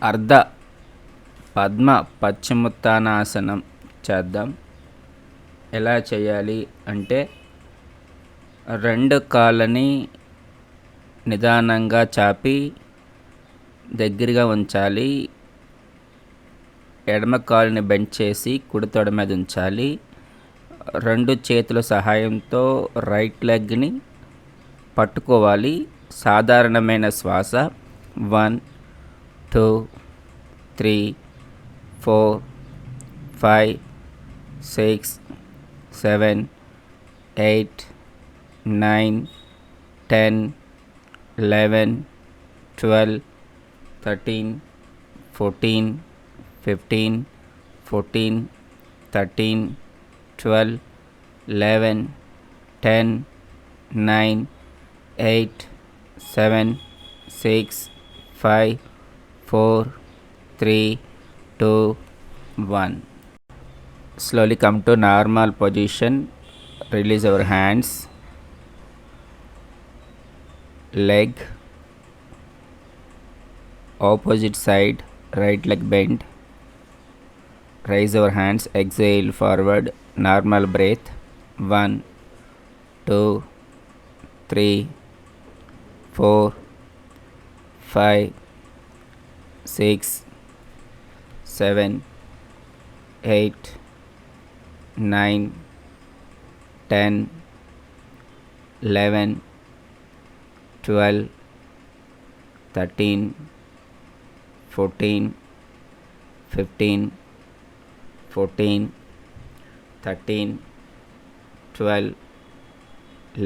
అర్ధ పద్మ పశ్చిమోత్తానాసనం చేద్దాం. ఎలా చేయాలి అంటే, రెండు కాళ్ళని నిదానంగా చాపి దగ్గరగా ఉంచాలి. ఎడమ కాలుని బెండ్ చేసి కుడి తొడ మీద ఉంచాలి. రెండు చేతుల సహాయంతో రైట్ లెగ్ని పట్టుకోవాలి. సాధారణమైన శ్వాస 1 2 3 4 5 6 7 8 9 10 11 12 13 14 15 14 13 12 11 10 9 8 7 6 5 4 3 2 1. Slowly come to normal position. Release our hands, leg, opposite side, right leg bend. Raise our hands, exhale forward, normal breath. 1 2 3 4 5 6 7 8 9 10 11 12 13 14 15 14 13 12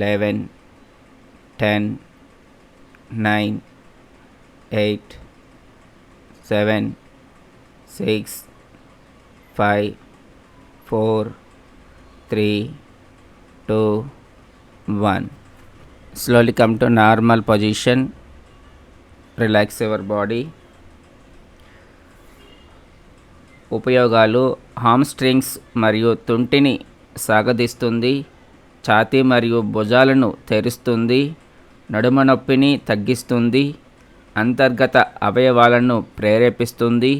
11 10 9 8 7 6 5 4 3 2 1. Slowly come to normal position. Relax your body. ఉపయోగాలు: హామ్స్ట్రింగ్స్ మరియు తుంటిని సాగదీస్తుంది, ఛాతీ మరియు భుజాలను తెరుస్తుంది, నడుము నొప్పిని తగ్గిస్తుంది, అంతర్గత అవయవాలను ప్రేరేపిస్తుంది,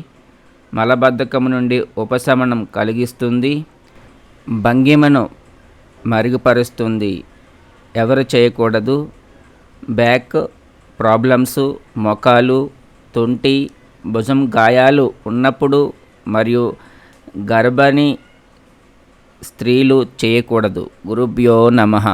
మలబద్ధకం నుండి ఉపశమనం కలిగిస్తుంది, భంగిమను మెరుగుపరుస్తుంది. ఎవరు చేయకూడదు: బ్యాక్ ప్రాబ్లమ్స్, మోకాలు, తుంటి, భుజం గాయాలు ఉన్నప్పుడు మరియు గర్భిణీ స్త్రీలు చేయకూడదు. గురుభ్యో నమః.